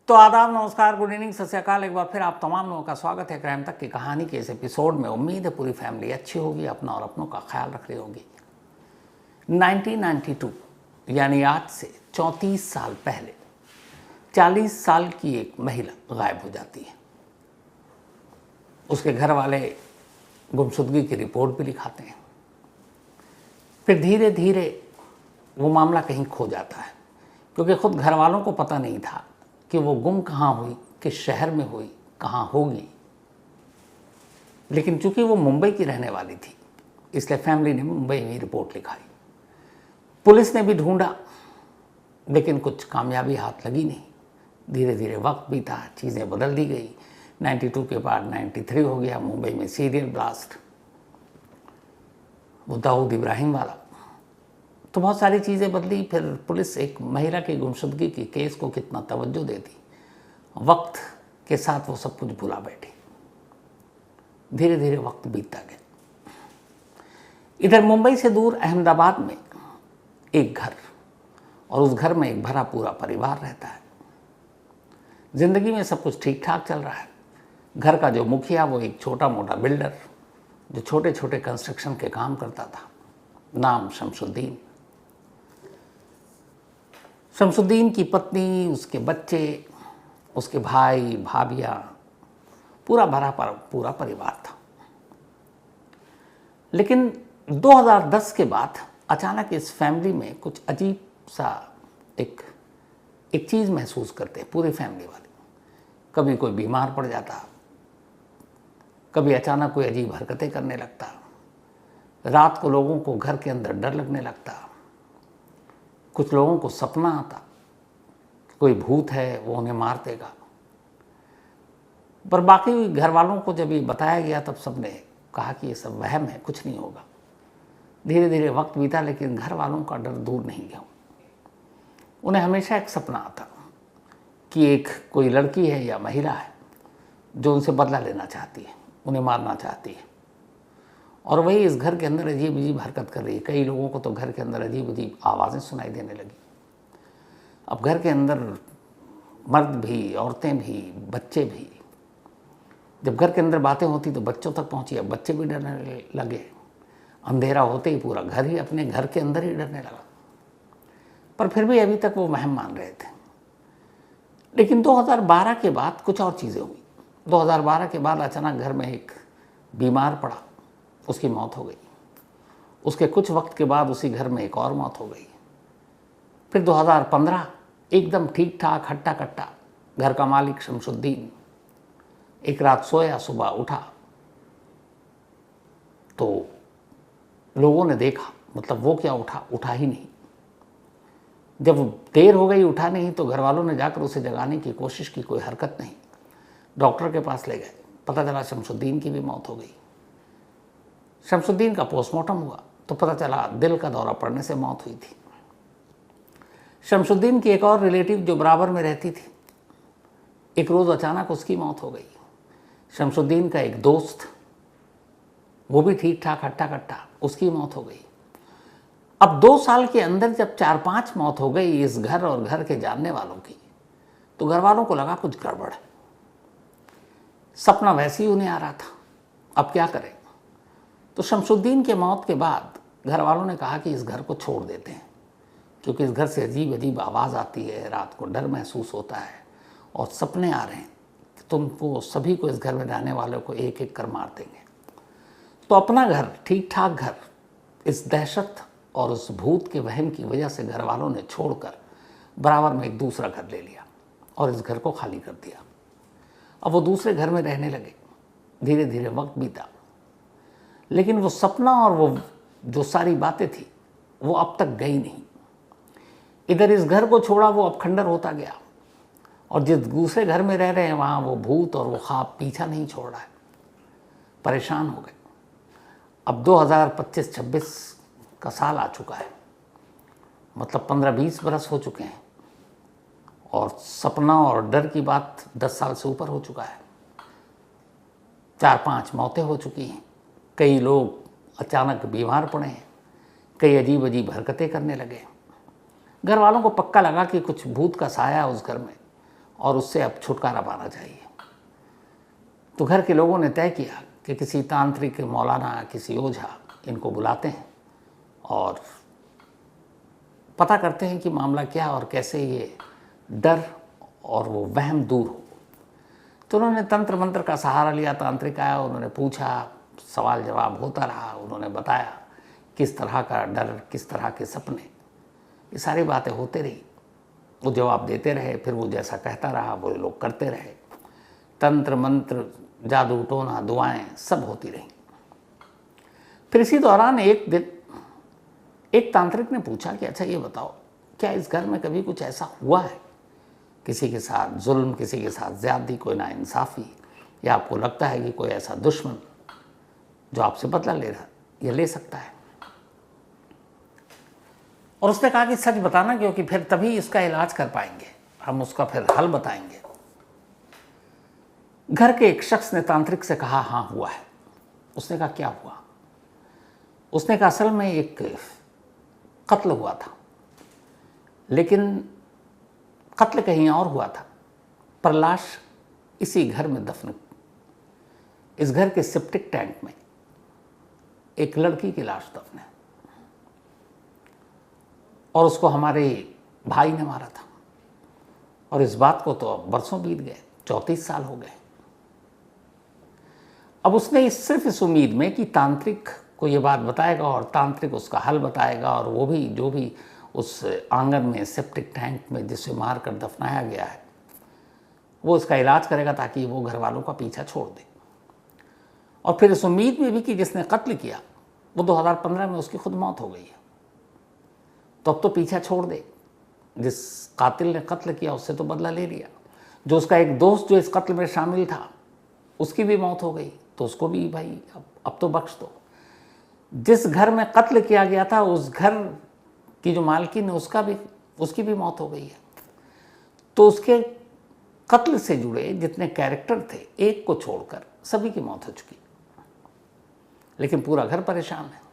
तो आदाब, नमस्कार, गुड इवनिंग, सत श्री अकाल। एक बार फिर आप तमाम लोगों का स्वागत है क्राइम तक की कहानी के इस एपिसोड में। उम्मीद है पूरी फैमिली अच्छी होगी, अपना और अपनों का ख्याल रख रही होगी। 1992 यानी आज से 34 साल पहले 40 साल की एक महिला गायब हो जाती है। उसके घर वाले गुमशुदगी की रिपोर्ट भी लिखाते हैं। फिर धीरे धीरे वो मामला कहीं खो जाता है, क्योंकि खुद घर वालों को पता नहीं था कि वो गुम कहाँ हुई, किस शहर में हुई, कहाँ होगी। लेकिन चूंकि वो मुंबई की रहने वाली थी, इसलिए फैमिली ने मुंबई में रिपोर्ट लिखाई। पुलिस ने भी ढूंढा, लेकिन कुछ कामयाबी हाथ लगी नहीं। धीरे धीरे वक्त बीता, चीज़ें बदल दी गई। 92 के बाद 93 हो गया। मुंबई में सीरियल ब्लास्ट, वो दाऊद इब्राहिम वाला, तो बहुत सारी चीज़ें बदली। फिर पुलिस एक महिला की गुमशुदगी की केस को कितना तवज्जो देती, वक्त के साथ वो सब कुछ भुला बैठी। धीरे धीरे वक्त बीतता गया। इधर मुंबई से दूर अहमदाबाद में एक घर, और उस घर में एक भरा पूरा परिवार रहता है। जिंदगी में सब कुछ ठीक ठाक चल रहा है। घर का जो मुखिया वो एक छोटा मोटा बिल्डर, जो छोटे छोटे कंस्ट्रक्शन के काम करता था, नाम शमसुद्दीन। शमसुद्दीन की पत्नी, उसके बच्चे, उसके भाई भाभियाँ, पूरा भरा पूरा परिवार था। लेकिन 2010 के बाद अचानक इस फैमिली में कुछ अजीब सा एक चीज़ महसूस करते हैं पूरी फैमिली वाले। कभी कोई बीमार पड़ जाता, कभी अचानक कोई अजीब हरकतें करने लगता, रात को लोगों को घर के अंदर डर लगने लगता, कुछ लोगों को सपना आता कोई भूत है वो उन्हें मार देगा। पर बाकी घर वालों को जब ये बताया गया तब सबने कहा कि ये सब वहम है, कुछ नहीं होगा। धीरे धीरे वक्त बीता, लेकिन घर वालों का डर दूर नहीं गया। उन्हें हमेशा एक सपना आता कि एक कोई लड़की है या महिला है जो उनसे बदला लेना चाहती है, उन्हें मारना चाहती है, और वही इस घर के अंदर अजीब अजीब हरकत कर रही है। कई लोगों को तो घर के अंदर अजीब अजीब आवाज़ें सुनाई देने लगी। अब घर के अंदर मर्द भी, औरतें भी, बच्चे भी, जब घर के अंदर बातें होती तो बच्चों तक पहुंची। अब बच्चे भी डरने लगे। अंधेरा होते ही पूरा घर ही अपने घर के अंदर ही डरने लगा। पर फिर भी अभी तक वो वहम मान रहे थे। लेकिन 2012 के बाद कुछ और चीज़ें हुई। 2012 के बाद अचानक घर में एक बीमार पड़ा, उसकी मौत हो गई। उसके कुछ वक्त के बाद उसी घर में एक और मौत हो गई। फिर 2015 एकदम ठीक ठाक हट्टा कट्टा घर का मालिक शमसुद्दीन एक रात सोया, सुबह उठा तो लोगों ने देखा, मतलब वो क्या उठा ही नहीं। जब देर हो गई, उठा नहीं, तो घर वालों ने जाकर उसे जगाने की कोशिश की, कोई हरकत नहीं। डॉक्टर के पास ले गए, पता चला शमसुद्दीन की भी मौत हो गई। शमसुद्दीन का पोस्टमार्टम हुआ तो पता चला दिल का दौरा पड़ने से मौत हुई थी। शमसुद्दीन की एक और रिलेटिव जो बराबर में रहती थी, एक रोज़ अचानक उसकी मौत हो गई। शमसुद्दीन का एक दोस्त, वो भी ठीक ठाक हट्टा कट्टा, उसकी मौत हो गई। अब 2 साल के अंदर जब 4-5 मौत हो गई इस घर और घर के जानने वालों की, तो घर वालों को लगा कुछ गड़बड़ है। सपना वैसे ही उन्हें आ रहा था, अब क्या करें। तो शमसुद्दीन के मौत के बाद घर वालों ने कहा कि इस घर को छोड़ देते हैं, क्योंकि इस घर से अजीब अजीब आवाज़ आती है, रात को डर महसूस होता है, और सपने आ रहे हैं कि तुमको सभी को, इस घर में रहने वालों को एक एक कर मार देंगे। तो अपना घर, ठीक ठाक घर, इस दहशत और उस भूत के वहम की वजह से घर वालों ने छोड़कर बराबर में एक दूसरा घर ले लिया और इस घर को खाली कर दिया। अब वो दूसरे घर में रहने लगे। धीरे धीरे वक्त बीता, लेकिन वो सपना और वो जो सारी बातें थी वो अब तक गई नहीं। इधर इस घर को छोड़ा, वो अब खंडर होता गया, और जिस दूसरे घर में रह रहे हैं वहाँ वो भूत और वो ख्वाब पीछा नहीं छोड़ रहा है। परेशान हो गए। अब 2025-26 का साल आ चुका है, मतलब 15-20 बरस हो चुके हैं, और सपना और डर की बात 10 साल से ऊपर हो चुका है। 4-5 मौतें हो चुकी हैं। कई लोग अचानक बीमार पड़े हैं, कई अजीब अजीब हरकतें करने लगे। घर वालों को पक्का लगा कि कुछ भूत का साया उस घर में, और उससे अब छुटकारा पाना चाहिए। तो घर के लोगों ने तय किया कि किसी तांत्रिक, मौलाना, किसी ओझा, इनको बुलाते हैं और पता करते हैं कि मामला क्या और कैसे ये डर और वो वहम दूर हो। तो उन्होंने तंत्र मंत्र का सहारा लिया। तांत्रिक आया, उन्होंने पूछा, सवाल जवाब होता रहा। उन्होंने बताया किस तरह का डर, किस तरह के सपने, ये सारी बातें होते रही। वो जवाब देते रहे, फिर वो जैसा कहता रहा वो लोग करते रहे। तंत्र मंत्र, जादू टोना, दुआएं सब होती रहीं। फिर इसी दौरान एक दिन एक तांत्रिक ने पूछा कि अच्छा ये बताओ, क्या इस घर में कभी कुछ ऐसा हुआ है, किसी के साथ जुल्म, किसी के साथ ज्यादती, कोई नाइंसाफ़ी, या आपको लगता है कि कोई ऐसा दुश्मन जो आपसे बदला ले रहा या ले सकता है? और उसने कहा कि सच बताना, क्योंकि फिर तभी इसका इलाज कर पाएंगे, हम उसका फिर हल बताएंगे। घर के एक शख्स ने तांत्रिक से कहा हाँ हुआ है। उसने कहा क्या हुआ? उसने कहा असल में एक कत्ल हुआ था, लेकिन कत्ल कहीं और हुआ था, पर लाश इसी घर में दफन। इस घर के सेप्टिक टैंक में एक लड़की की लाश दफन है और उसको हमारे भाई ने मारा था। और इस बात को तो अब बरसों बीत गए, 34 साल हो गए। अब उसने सिर्फ इस उम्मीद में कि तांत्रिक को ये बात बताएगा और तांत्रिक उसका हल बताएगा, और वो भी जो भी उस आंगन में, सेप्टिक टैंक में जिसे मार कर दफनाया गया है, वो उसका इलाज करेगा ताकि वो घर वालों का पीछा छोड़ दे। और फिर इस उम्मीद में भी कि जिसने कत्ल किया वो 2015 में उसकी खुद मौत हो गई है, तो अब तो पीछा छोड़ दे। जिस कातिल ने कत्ल किया उससे तो बदला ले लिया। जो उसका एक दोस्त जो इस कत्ल में शामिल था उसकी भी मौत हो गई, तो उसको भी भाई अब तो बख्श दो। जिस घर में कत्ल किया गया था उस घर की जो मालकिन है उसकी भी मौत हो गई है। तो उसके कत्ल से जुड़े जितने कैरेक्टर थे, एक को छोड़कर सभी की मौत हो चुकी, लेकिन पूरा घर परेशान है।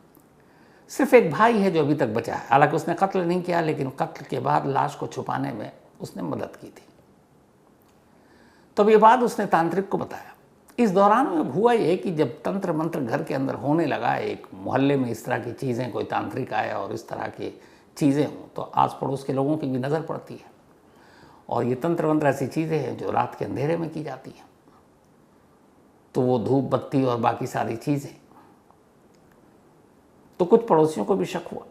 सिर्फ एक भाई है जो अभी तक बचा है। हालांकि उसने कत्ल नहीं किया, लेकिन कत्ल के बाद लाश को छुपाने में उसने मदद की थी। तब ये बात उसने तांत्रिक को बताया। इस दौरान में हुआ ये कि जब तंत्र मंत्र घर के अंदर होने लगा, एक मोहल्ले में इस तरह की चीज़ें, कोई तांत्रिक आया और इस तरह की चीज़ें हों, तो आस पड़ोस के लोगों की भी नज़र पड़ती है। और ये तंत्र मंत्र ऐसी चीज़ें हैं जो रात के अंधेरे में की जाती हैं, तो वो धूप बत्ती और बाकी सारी चीज़ें। तो कुछ पड़ोसियों को भी शक हुआ,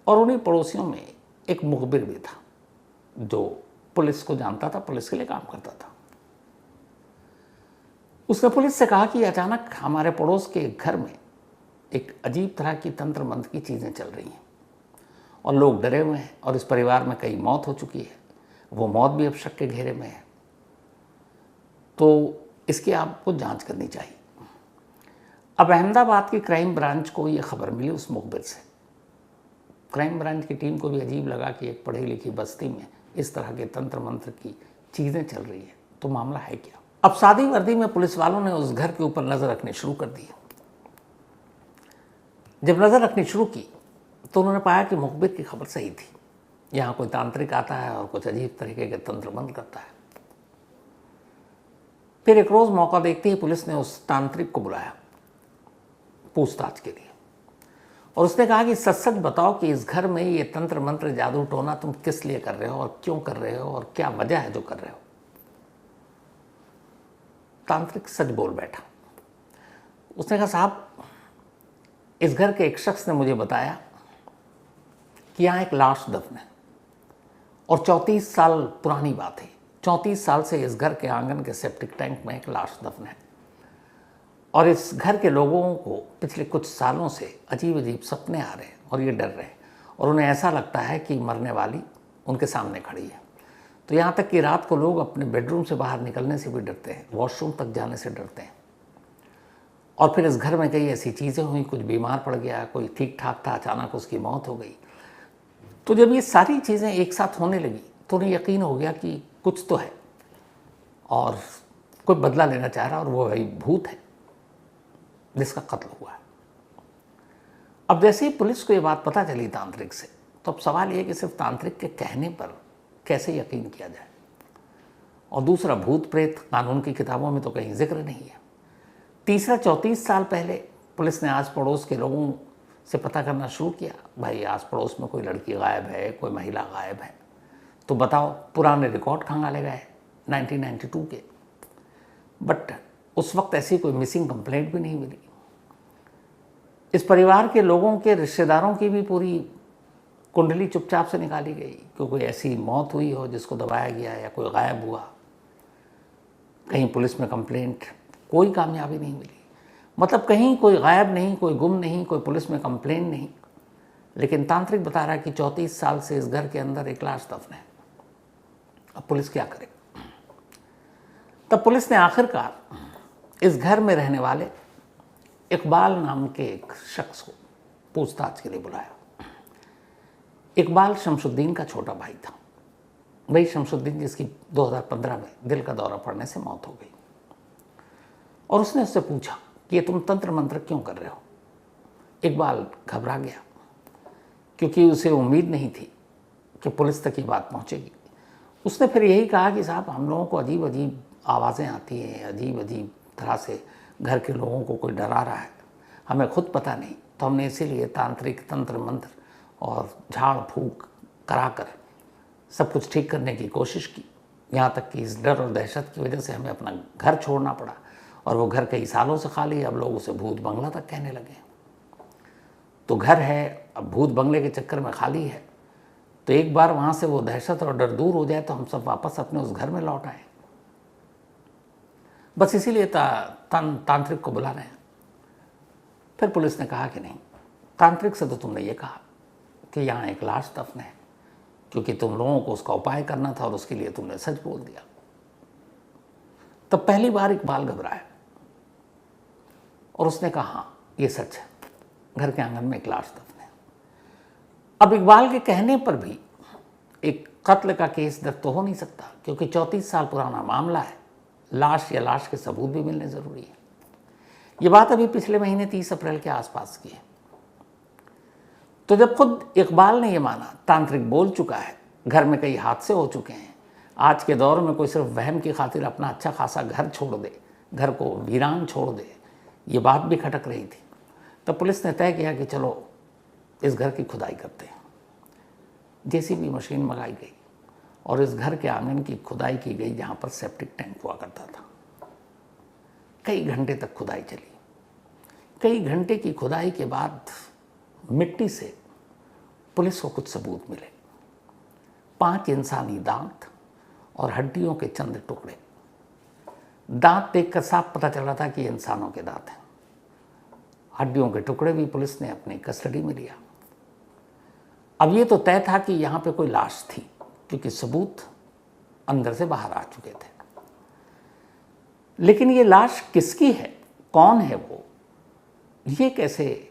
और उन्हीं पड़ोसियों में एक मुखबिर भी था जो पुलिस को जानता था, पुलिस के लिए काम करता था। उसने पुलिस से कहा कि अचानक हमारे पड़ोस के घर में एक अजीब तरह की तंत्र मंत्र की चीज़ें चल रही हैं और लोग डरे हुए हैं, और इस परिवार में कई मौत हो चुकी है, वो मौत भी अब शक के घेरे में है, तो इसकी आपको जांच करनी चाहिए। अब अहमदाबाद की क्राइम ब्रांच को ये खबर मिली उस मुखबिर से। क्राइम ब्रांच की टीम को भी अजीब लगा कि एक पढ़ी लिखी बस्ती में इस तरह के तंत्र मंत्र की चीज़ें चल रही है, तो मामला है क्या? अब सादी वर्दी में पुलिस वालों ने उस घर के ऊपर नज़र रखनी शुरू कर दी। जब नज़र रखनी शुरू की तो उन्होंने पाया कि मुखबिर की खबर सही थी। यहाँ कोई तांत्रिक आता है और कुछ अजीब तरीके के तंत्र मंत्र करता है। फिर एक रोज़ मौका देखते ही पुलिस ने उस तांत्रिक को बुलाया पूछताछ के लिए, और उसने कहा कि सच सच बताओ कि इस घर में ये तंत्र मंत्र, जादू टोना तुम किस लिए कर रहे हो और क्यों कर रहे हो और क्या वजह है जो कर रहे हो? तांत्रिक सच बोल बैठा। उसने कहा साहब, इस घर के एक शख्स ने मुझे बताया कि यहाँ एक लाश दफन है, और 34 साल पुरानी बात है। 34 साल से इस घर के आंगन के सेप्टिक टैंक में एक लाश दफन है, और इस घर के लोगों को पिछले कुछ सालों से अजीब अजीब सपने आ रहे हैं और ये डर रहे हैं, और उन्हें ऐसा लगता है कि मरने वाली उनके सामने खड़ी है। तो यहाँ तक कि रात को लोग अपने बेडरूम से बाहर निकलने से भी डरते हैं, वॉशरूम तक जाने से डरते हैं। और फिर इस घर में कई ऐसी चीज़ें हुई, कुछ बीमार पड़ गया, कोई ठीक ठाक था, अचानक उसकी मौत हो गई। तो जब ये सारी चीज़ें एक साथ होने लगी तो उन्हें यकीन हो गया कि कुछ तो है और कोई बदला लेना चाह रहा, और वो वही भूत है जिसका कत्ल हुआ है। अब जैसे ही पुलिस को ये बात पता चली तांत्रिक से, तो अब सवाल ये कि सिर्फ तांत्रिक के कहने पर कैसे यकीन किया जाए। और दूसरा भूत प्रेत, कानून की किताबों में तो कहीं जिक्र नहीं है। तीसरा 34 साल पहले पुलिस ने आस पड़ोस के लोगों से पता करना शुरू किया, भाई आस पड़ोस में कोई लड़की गायब है, कोई महिला गायब है, तो बताओ। पुराने रिकॉर्ड खंगाले गए 1992 के, बट उस वक्त ऐसी कोई मिसिंग कंप्लेंट भी नहीं मिली। इस परिवार के लोगों के रिश्तेदारों की भी पूरी कुंडली चुपचाप से निकाली गई कि कोई ऐसी मौत हुई हो जिसको दबाया गया या कोई गायब हुआ। कहीं पुलिस में कंप्लेंट, कोई कामयाबी नहीं मिली। मतलब कहीं कोई गायब नहीं, कोई गुम नहीं, कोई पुलिस में कंप्लेंट नहीं। लेकिन तांत्रिक बता रहा है कि 34 साल से इस घर के अंदर एक लाश दफन है। अब पुलिस क्या करे? तब पुलिस ने आखिरकार इस घर में रहने वाले इकबाल नाम के एक शख्स को पूछताछ के लिए बुलाया। इकबाल शमशुद्दीन का छोटा भाई था, वही शमशुद्दीन जिसकी 2015 में दिल का दौरा पड़ने से मौत हो गई। और उसने उससे पूछा कि ये तुम तंत्र मंत्र क्यों कर रहे हो? इकबाल घबरा गया, क्योंकि उसे उम्मीद नहीं थी कि पुलिस तक ये बात पहुंचेगी। उसने फिर यही कहा कि साहब, हम लोगों को अजीब अजीब आवाज़ें आती हैं, अजीब अजीब तरह से घर के लोगों को कोई डरा रहा है, हमें खुद पता नहीं, तो हमने इसीलिए तांत्रिक तंत्र मंत्र और झाड़ फूक कराकर सब कुछ ठीक करने की कोशिश की। यहाँ तक कि इस डर और दहशत की वजह से हमें अपना घर छोड़ना पड़ा, और वो घर कई सालों से खाली है। अब लोग उसे भूत बंगला तक कहने लगे। तो घर है, अब भूत बंगले के चक्कर में खाली है, तो एक बार वहाँ से वो दहशत और डर दूर हो जाए तो हम सब वापस अपने उस घर में लौट आए। बस इसीलिए तांत्रिक को बुला रहे हैं। फिर पुलिस ने कहा कि नहीं, तांत्रिक से तो तुमने ये कहा कि यहाँ एक लाश दफन है, क्योंकि तुम लोगों को उसका उपाय करना था और उसके लिए तुमने सच बोल दिया। तब पहली बार इकबाल घबराया और उसने कहा, हाँ ये सच है, घर के आंगन में एक लाश दफन है। अब इकबाल के कहने पर भी एक कत्ल का केस दर्ज तो हो नहीं सकता, क्योंकि 34 साल पुराना मामला है। लाश या लाश के सबूत भी मिलने ज़रूरी है। ये बात अभी पिछले महीने 30 अप्रैल के आसपास की है। तो जब खुद इकबाल ने ये माना, तांत्रिक बोल चुका है, घर में कई हादसे हो चुके हैं, आज के दौर में कोई सिर्फ वहम की खातिर अपना अच्छा खासा घर छोड़ दे, घर को वीरान छोड़ दे, ये बात भी खटक रही थी। तब पुलिस ने तय किया कि चलो इस घर की खुदाई करते हैं। जेसीबी मशीन मंगाई गई और इस घर के आंगन की खुदाई की गई, जहाँ पर सेप्टिक टैंक हुआ करता था। कई घंटे तक खुदाई चली। कई घंटे की खुदाई के बाद मिट्टी से पुलिस को कुछ सबूत मिले। 5 इंसानी दांत और हड्डियों के चंद टुकड़े। दांत देखकर साफ पता चल रहा था कि इंसानों के दांत हैं। हड्डियों के टुकड़े भी पुलिस ने अपनी कस्टडी में लिया। अब ये तो तय था कि यहाँ पे कोई लाश थी, क्योंकि सबूत अंदर से बाहर आ चुके थे। लेकिन ये लाश किसकी है, कौन है वो, ये कैसे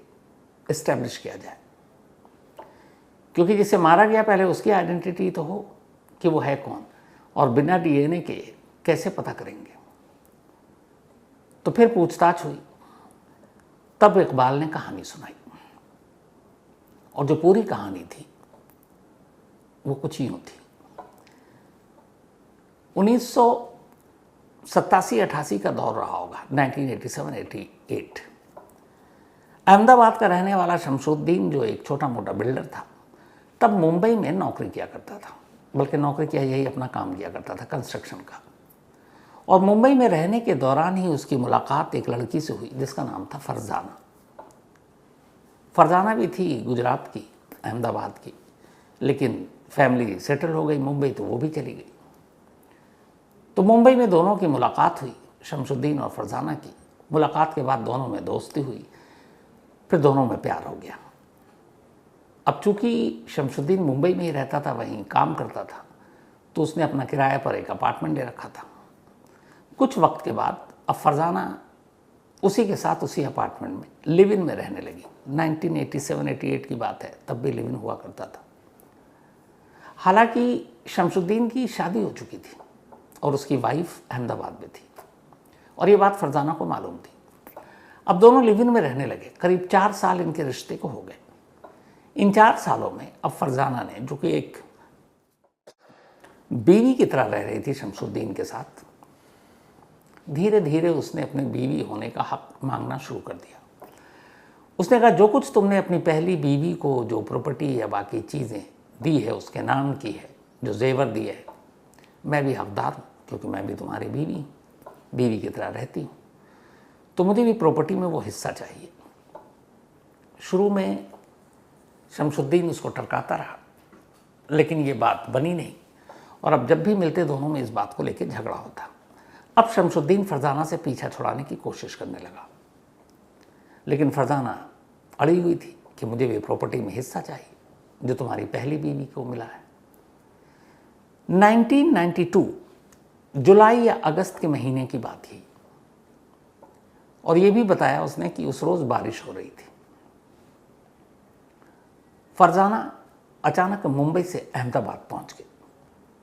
एस्टेब्लिश किया जाए? क्योंकि जिसे मारा गया पहले उसकी आइडेंटिटी तो हो कि वो है कौन, और बिना डीएनए के कैसे पता करेंगे? तो फिर पूछताछ हुई। तब इकबाल ने कहानी सुनाई, और जो पूरी कहानी थी वो कुछ यूं थी। 1987-88 का दौर रहा होगा, 1987-88। अहमदाबाद का रहने वाला शमशुद्दीन, जो एक छोटा मोटा बिल्डर था, तब मुंबई में नौकरी किया करता था। बल्कि नौकरी किया, यही अपना काम किया करता था, कंस्ट्रक्शन का। और मुंबई में रहने के दौरान ही उसकी मुलाकात एक लड़की से हुई जिसका नाम था फरजाना। फरजाना भी थी गुजरात की, अहमदाबाद की, लेकिन फैमिली सेटल हो गई मुंबई, तो वो भी चली गई। तो मुंबई में दोनों की मुलाकात हुई, शमशुद्दीन और फरजाना की। मुलाकात के बाद दोनों में दोस्ती हुई, फिर दोनों में प्यार हो गया। अब चूंकि शमशुद्दीन मुंबई में ही रहता था, वहीं काम करता था, तो उसने अपना किराए पर एक अपार्टमेंट ले रखा था। कुछ वक्त के बाद अब फरजाना उसी के साथ उसी अपार्टमेंट में लिव इन में रहने लगी। 1987-88 की बात है, तब भी लिव इन हुआ करता था। हालांकि शमशुद्दीन की शादी हो चुकी थी और उसकी वाइफ अहमदाबाद में थी, और ये बात फरजाना को मालूम थी। अब दोनों लिव इन में रहने लगे। करीब 4 साल इनके रिश्ते को हो गए। इन 4 सालों में अब फरजाना ने, जो कि एक बीवी की तरह रह रही थी शमशुद्दीन के साथ। धीरे धीरे उसने अपने बीवी होने का हक मांगना शुरू कर दिया। उसने कहा जो कुछ तुमने अपनी पहली बीवी को जो प्रॉपर्टी या बाकी चीज़ें दी है, उसके नाम की है, जो जेवर दिए है, मैं भी हकदार हूँ, क्योंकि मैं भी तुम्हारी बीवी की तरह रहती हूँ, तो मुझे भी प्रॉपर्टी में वो हिस्सा चाहिए। शुरू में शमशुद्दीन उसको टरकाता रहा, लेकिन ये बात बनी नहीं, और अब जब भी मिलते दोनों में इस बात को लेकर झगड़ा होता। अब शमशुद्दीन फरजाना से पीछा छुड़ाने की कोशिश करने लगा, लेकिन फरजाना अड़ी हुई थी कि मुझे भी प्रॉपर्टी में हिस्सा चाहिए जो तुम्हारी पहली बीवी को मिला है। 1992 जुलाई या अगस्त के महीने की बात थी, और ये भी बताया उसने कि उस रोज़ बारिश हो रही थी। फरजाना अचानक मुंबई से अहमदाबाद पहुंच गई।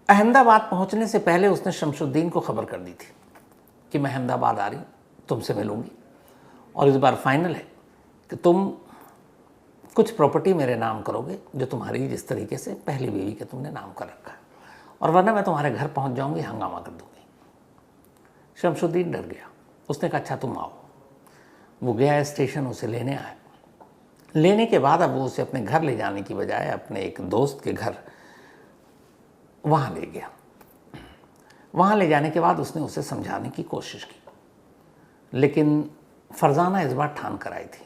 अहमदाबाद पहुंचने से पहले उसने शमशुद्दीन को खबर कर दी थी कि मैं अहमदाबाद आ रही हूँ, तुमसे मिलूंगी, और इस बार फाइनल है कि तुम कुछ प्रॉपर्टी मेरे नाम करोगे जो तुम्हारी जिस तरीके से पहली बीवी के तुमने नाम कर रखा है, और वरना मैं तुम्हारे घर पहुंच जाऊंगी, हंगामा कर दूंगी। शमशुद्दीन डर गया। उसने कहा अच्छा तुम आओ। वो गया स्टेशन, उसे लेने आया। लेने के बाद अब वो उसे अपने घर ले जाने की बजाय अपने एक दोस्त के घर वहाँ ले गया। वहाँ ले जाने के बाद उसने उसे समझाने की कोशिश की, लेकिन फरजाना इस बार ठान कर आई थी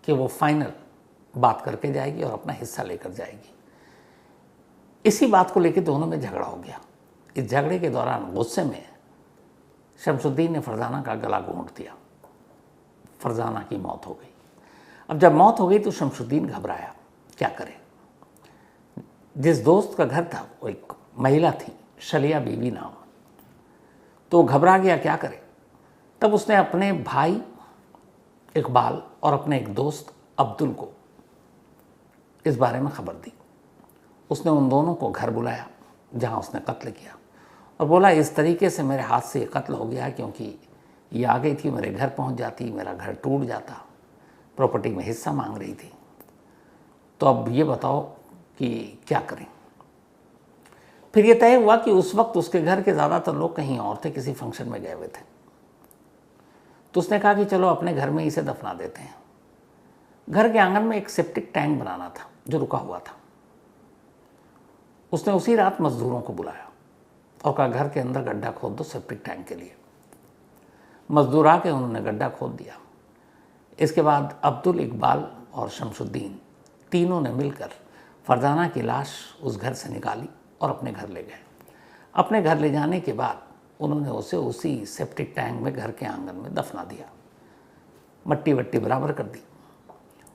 कि वो फाइनल बात करके जाएगी और अपना हिस्सा लेकर जाएगी। इसी बात को लेकर दोनों में झगड़ा हो गया। इस झगड़े के दौरान गुस्से में शमशुद्दीन ने फरजाना का गला घोंट दिया। फरजाना की मौत हो गई। अब जब मौत हो गई तो शमशुद्दीन घबराया, क्या करे। जिस दोस्त का घर था वो एक महिला थी, शलिया बीवी नाम, तो घबरा गया, क्या करे। तब उसने अपने भाई इकबाल और अपने एक दोस्त अब्दुल को इस बारे में खबर दी। उसने उन दोनों को घर बुलाया जहां उसने कत्ल किया, और बोला इस तरीके से मेरे हाथ से ये कत्ल हो गया क्योंकि ये आ गई थी, मेरे घर पहुंच जाती, मेरा घर टूट जाता, प्रॉपर्टी में हिस्सा मांग रही थी, तो अब ये बताओ कि क्या करें। फिर ये तय हुआ कि उस वक्त उसके घर के ज़्यादातर लोग कहीं और थे, किसी फंक्शन में गए हुए थे। तो उसने कहा कि चलो अपने घर में इसे दफना देते हैं। घर के आंगन में एक सेप्टिक टैंक बनाना था जो रुका हुआ था। उसने उसी रात मजदूरों को बुलाया और कहा घर के अंदर गड्ढा खोद दो सेप्टिक टैंक के लिए। मजदूर आके उन्होंने गड्ढा खोद दिया। इसके बाद अब्दुल, इकबाल और शमशुद्दीन तीनों ने मिलकर फरजाना की लाश उस घर से निकाली और अपने घर ले गए। अपने घर ले जाने के बाद उन्होंने उसे उसी सेप्टिक टैंक में घर के आंगन में दफना दिया, मट्टी वट्टी बराबर कर दी,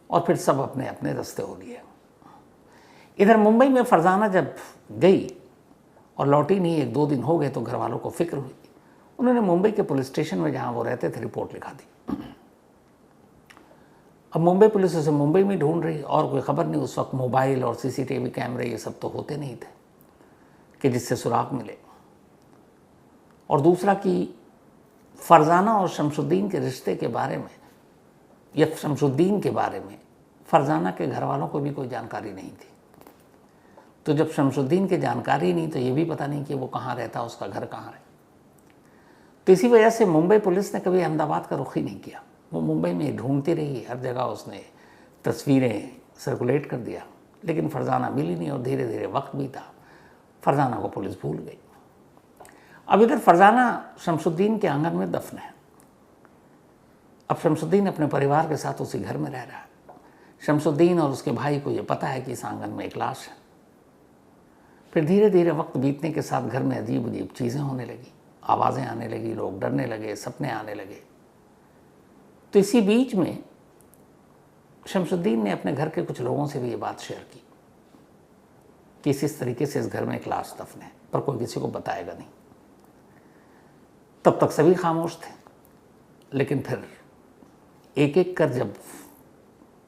और फिर सब अपने अपने रास्ते हो लिए। इधर मुंबई में फरजाना जब गई और लौटी नहीं, 1-2 दिन हो गए, तो घर वालों को फिक्र हुई। उन्होंने मुंबई के पुलिस स्टेशन में जहाँ वो रहते थे रिपोर्ट लिखा दी। अब मुंबई पुलिस उसे मुंबई में ढूंढ रही, और कोई खबर नहीं। उस वक्त मोबाइल और सीसीटीवी कैमरे ये सब तो होते नहीं थे कि जिससे सुराग मिले। और दूसरा कि फरजाना और शमशुद्दीन के रिश्ते के बारे में या शमशुद्दीन के बारे में फरजाना के घर वालों को भी कोई जानकारी नहीं थी। तो जब शमशुद्दीन की जानकारी नहीं, तो ये भी पता नहीं कि वो कहाँ रहता, उसका घर कहाँ है। तो इसी वजह से मुंबई पुलिस ने कभी अहमदाबाद का रुख ही नहीं किया। वो मुंबई में ढूंढती रही, हर जगह उसने तस्वीरें सर्कुलेट कर दिया, लेकिन फरजाना मिली नहीं। और धीरे धीरे वक्त बीता, फरजाना को पुलिस भूल गई। अब इधर फरजाना शमशुद्दीन के आंगन में दफन है। अब शमशुद्दीन अपने परिवार के साथ उसी घर में रह रहा है। शमशुद्दीन और उसके भाई को ये पता है कि इस आंगन में एक लाश है। फिर धीरे धीरे वक्त बीतने के साथ घर में अजीब अजीब चीज़ें होने लगी, आवाज़ें आने लगी, लोग डरने लगे, सपने आने लगे। तो इसी बीच में शमशुद्दीन ने अपने घर के कुछ लोगों से भी ये बात शेयर की कि इस तरीके से इस घर में एक लाश दफन है, पर कोई किसी को बताएगा नहीं। तब तक सभी खामोश थे, लेकिन फिर एक एक कर जब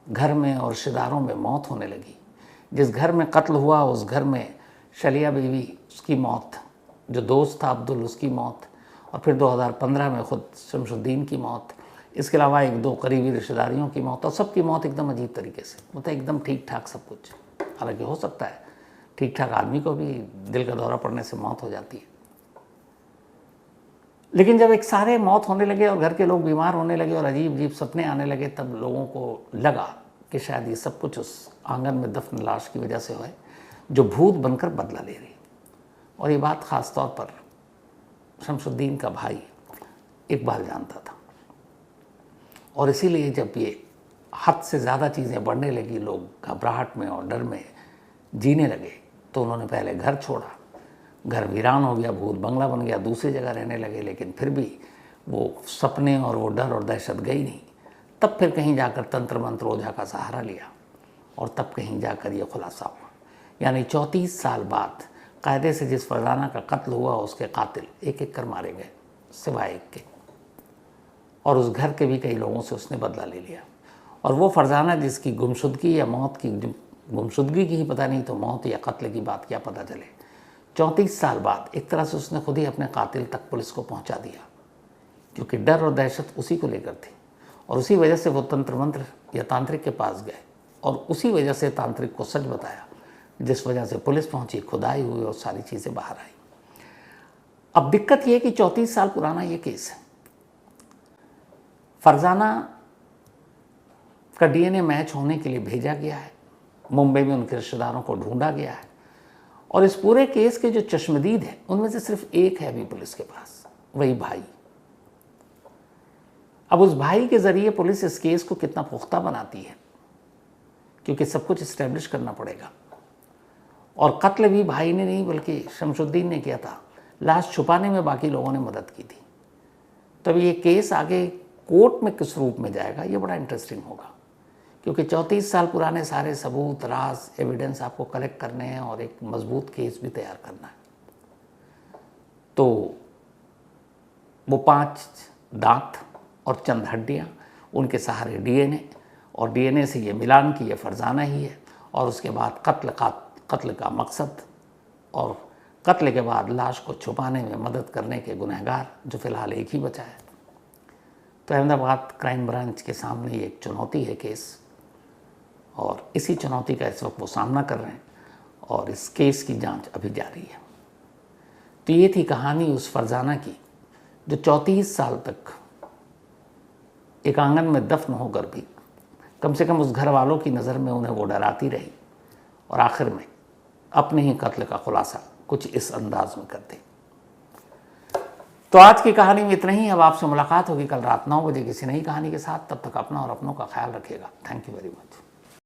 घर में और रिश्तेदारों में मौत होने लगी, जिस घर में कत्ल हुआ उस घर में शलिया बीवी, उसकी मौत, जो दोस्त था अब्दुल, उसकी मौत, और फिर 2015 में खुद शमशुद्दीन की मौत, इसके अलावा 1-2 करीबी रिश्तेदारियों की मौत, और सबकी मौत एकदम अजीब तरीके से, मतलब एकदम ठीक ठाक सब कुछ। हालांकि हो सकता है ठीक ठाक आदमी को भी दिल का दौरा पड़ने से मौत हो जाती है। लेकिन जब एक सारे मौत होने लगे और घर के लोग बीमार होने लगे और अजीब अजीब सपने आने लगे, तब लोगों को लगा कि शायद ये सब कुछ उस आंगन में दफन लाश की वजह से हो है जो भूत बनकर बदला ले रही। और ये बात ख़ास तौर पर शमसुद्दीन का भाई इकबाल जानता था। और इसीलिए जब ये हद से ज़्यादा चीज़ें बढ़ने लगी, लोग घबराहट में और डर में जीने लगे, तो उन्होंने पहले घर छोड़ा, घर वीरान हो गया, भूत बंगला बन गया, दूसरी जगह रहने लगे। लेकिन फिर भी वो सपने और वो डर और दहशत गई नहीं। तब फिर कहीं जाकर तंत्र मंत्र ओझा का सहारा लिया और तब कहीं जाकर ये खुलासा हुआ। यानी 34 साल बाद कायदे से जिस फरजाना का कत्ल हुआ उसके कातिल एक एक कर मारे गए सिवाय एक के, और उस घर के भी कई लोगों से उसने बदला ले लिया। और वो फरजाना जिसकी गुमशुदगी या मौत की, गुमशुदगी की ही पता नहीं तो मौत या कत्ल की बात क्या पता चले, 34 साल बाद एक तरह से उसने खुद ही अपने कातिल तक पुलिस को पहुंचा दिया, क्योंकि डर और दहशत उसी को लेकर थी। और उसी वजह से वो तंत्र मंत्र या तांत्रिक के पास गए और उसी वजह से तांत्रिक को सच बताया, जिस वजह से पुलिस पहुंची, खुदाई हुई और सारी चीज़ें बाहर आई। अब दिक्कत यह कि 34 साल पुराना ये केस है। फरजाना का डीएनए मैच होने के लिए भेजा गया है, मुंबई में उनके रिश्तेदारों को ढूंढा गया है, और इस पूरे केस के जो चश्मदीद हैं उनमें से सिर्फ एक है अभी पुलिस के पास, वही भाई। अब उस भाई के ज़रिए पुलिस इस केस को कितना पुख्ता बनाती है, क्योंकि सब कुछ इस्टेब्लिश करना पड़ेगा। और कत्ल भी भाई ने नहीं बल्कि शमसुद्दीन ने किया था, लाश छुपाने में बाकी लोगों ने मदद की थी। तब ये केस आगे कोर्ट में किस रूप में जाएगा ये बड़ा इंटरेस्टिंग होगा, क्योंकि 34 साल पुराने सारे सबूत, राज, एविडेंस आपको कलेक्ट करने हैं और एक मजबूत केस भी तैयार करना है। तो वो 5 दांत और चंद हड्डियाँ, उनके सहारे डीएनए, और डीएनए से ये मिलान कि ये फरजाना ही है, और उसके बाद कत्ल का मकसद, और कत्ल के बाद लाश को छुपाने में मदद करने के गुनहगार, जो फ़िलहाल एक ही बचा है। तो अहमदाबाद क्राइम ब्रांच के सामने ये एक चुनौती है केस, और इसी चुनौती का इस वक्त वो सामना कर रहे हैं, और इस केस की जांच अभी जारी है। तो ये थी कहानी उस फरजाना की जो 34 साल तक एक आंगन में दफन होकर भी कम से कम उस घर वालों की नज़र में उन्हें वो डराती रही, और आखिर में अपने ही कत्ल का खुलासा कुछ इस अंदाज में कर दी। तो आज की कहानी में इतना ही। अब आपसे मुलाकात होगी कल रात 9 बजे किसी नई कहानी के साथ। तब तक अपना और अपनों का ख्याल रखिएगा। Thank you very much.